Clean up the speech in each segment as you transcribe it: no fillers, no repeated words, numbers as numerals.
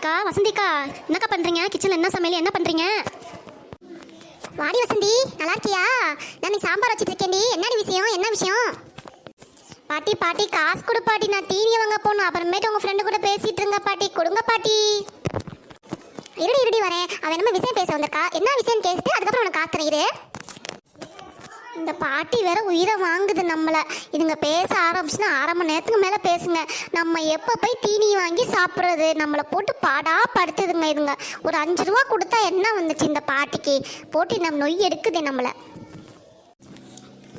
அக்கா வசந்திக்கா, என்னக்கா பண்றீங்க? கிச்சன்ல என்ன சமையல், என்ன பண்றீங்க? வாடி வசந்தி, நல்லா இருக்கியா? நான் சாம்பார் வச்சிட்டு இருக்கேன்டி. என்னடி விஷயம், என்ன விஷயம்? பாட்டி பாட்டி காசு கொடு பாட்டி, நான் தீனி வாங்க போகணும். அப்புறமேட்டு உங்க ஃப்ரெண்டு கூட பேசிட்டு இருங்க பாட்டி. கொடுங்க பாட்டி. இருடி வரேன். அவன் என்ன விஷயம் பேச வந்திருக்கா? என்ன விஷயம் கேட்டு அதுக்கப்புறம் உனக்கு காசு தரேன். இரு. இந்த பாட்டி வேற உயிரை வாங்குது நம்மளை. இதுங்க பேச ஆரம்பிச்சுன்னா அரை மணி நேரத்துக்கு மேலே பேசுங்க. நம்ம எப்போ போய் தீனி வாங்கி சாப்பிட்றது? நம்மளை போட்டு பாடா படுத்துதுங்க இதுங்க. ஒரு 5 ரூபா கொடுத்தா என்ன வந்துச்சு இந்த பாட்டிக்கு? போட்டு நம்ம நொய் எடுக்குது நம்மளை.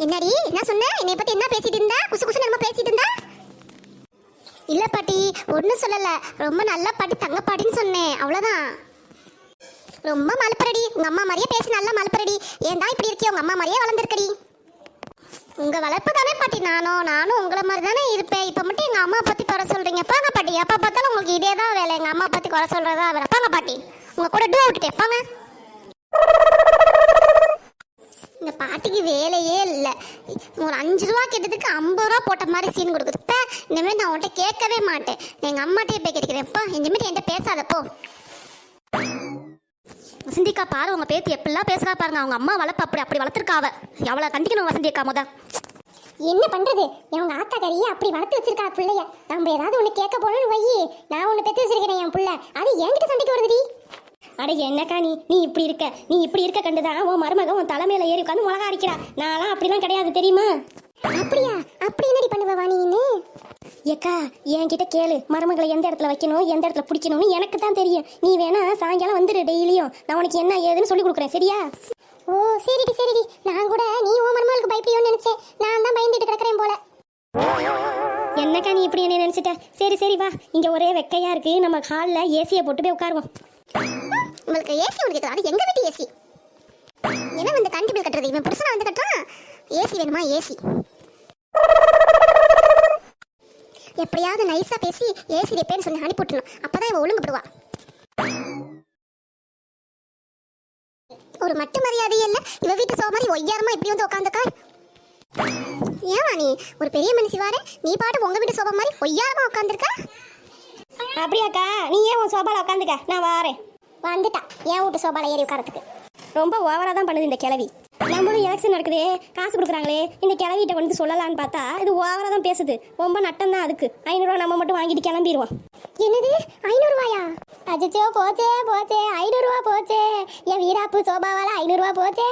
என்னடி என்ன சொன்ன? என்னை பற்றி என்ன பேசிட்டு இருந்தா? குசு குசு நம்ம பேசிட்டு இருந்தா? இல்லை பாட்டி, ஒன்றும் சொல்லலை. ரொம்ப நல்ல பாட்டி, தங்க பாட்டின்னு சொன்னேன், அவ்வளோதான். ரொம்ப மலுப்பரடி. உங்க அம்மா மாதிரியே பேசி நல்லா மலுப்பரடி. ஏன் தான் இப்படி இருக்கிய? உங்க அம்மா மாதிரியே வளர்ந்துருக்கடி. உங்க வளர்ப்பு தானே பாட்டி. நானும் உங்களை மாதிரி தானே இருப்பேன். இப்போ மட்டும் எங்க அம்மா பத்தி குறை சொல்றீங்க. பாங்க பாட்டி, எப்போ பார்த்தாலும் உங்களுக்கு இதே தான் வேலை. எங்க அம்மா பத்தி குறை சொல்றதா வேற. பாங்க பாட்டி, உங்க கூட டூ விட்டுட்டே பாங்க. இந்த பாட்டிக்கு வேலையே இல்லை. ஒரு 5 ரூபா கேட்டதுக்கு 50 ரூபா போட்ட மாதிரி சீன் கொடுக்குது. இப்போ இனிமேல் நான் உன்கிட்ட கேட்கவே மாட்டேன். எங்க அம்மாட்டே போய் கேட்கிறேன். இப்போ இனிமேல் என்கிட்ட பேசாதப்போ. வசந்திக்கா பாரு, உங்க பேத்தி எப்படிலாம் பேசுறா பாருங்க. அவங்க அம்மா வளர்ப்பு அப்படி வளர்த்துருக்காவ. எவ்வளவு கண்டிக்கணும் வசந்திக்கா முத. என்ன பண்றது? என் ஆத்தாக்காரியே அப்படி வளர்த்து வச்சிருக்கா பிள்ளைய. நம்ம ஏதாவது ஒண்ணு கேட்க போனோம்னு வை, நான் ஒண்ணு பெத்து வச்சிருக்கேன் என் பிள்ளை. அது என்கிட்ட சண்டைக்கு வருதுடி. அட என்னக்கா நீ இப்படி இருக்க கண்டுதான் உன் மருமக உன் தலைமையில ஏறி உட்காந்து மிளகா அரைக்கிறா. நான்லாம் அப்படிலாம் கிடையாது தெரியுமா? அப்படியா? அப்படி என்னடி பண்ணுவா நீன்னு? ஏக்கா என்கிட்ட கேளு. மருமகளை எந்த இடத்துல வைக்கணும், எந்த இடத்துல பிடிக்கணும்னு எனக்கு தான் தெரியும். நீ வேணா சாயங்காலம் வந்துடு டெய்லியும். நான் உனக்கு என்ன ஏதுன்னு சொல்லி கொடுக்குறேன், சரியா? ஓ சரிடி. நான் கூட நீ உன் மருமகளுக்கு பயப்படியோன்னு நினைச்சேன். நான் தான் பயந்துட்டு கிடக்குறேன் போல. என்னக்கா நீ இப்படி என்ன நினைச்சிட்ட? சரி வா, இங்க ஒரே வெக்கையா இருக்கு. நம்ம ஹாலில் ஏசியை போட்டு போய் உட்காருவோம். உங்களுக்கு ஏசி உங்களுக்கு அது எங்க வீட்டு ஏசி? என்ன வந்து கரண்ட் பில் கட்டுறது? இவன் புருஷனா வந்து கட்டுறான். ஏசி வேணுமா? ஏசி எப்படியாவது நைஸா பேசி ஏசி ரிப்பேர்னு சொல்லி அனுப்பிவிட்டணும். அப்பதான் இவன் ஒழுங்குபடுவா. ஒரு மட்டு மரியாதை இல்ல. இவ வீட்டு சோமாரி ஒய்யாரமா இப்படி வந்து உட்காந்துக்கா. ஏமா நீ ஒரு பெரிய மனுஷி வாரு, நீ பாட்டு உங்க வீட்டு சோபா மாதிரி ஒய்யாரமா உட்காந்துருக்கா? அப்படியாக்கா? நீ ஏன் உன் சோபால உட்காந்துக்க, நான் வாரேன். வந்துட்டா என் வீட்டு சோபால ஏறி உட்காரத்துக்கு. ரொம்ப ஓவரா தான் பண்ணுது இந்த கிழவி. நம்மளும் எலெக்ஷன் நடக்குதே, காசு கொடுக்குறாங்களே, இந்த கிழவிட்ட வந்து சொல்லலான்னு பார்த்தா இது ஓவரா தான் பேசுது. ரொம்ப நட்டம் தான் அதுக்கு. 500 ரூபா நம்ம மட்டும் வாங்கிட்டு கிளம்பிடுவோம். என்னது 500 ரூபாயா? அச்சோ போச்சே 500 ரூபா போச்சே. என் வீராப்பு சோபாவால 500 ரூபா போச்சே.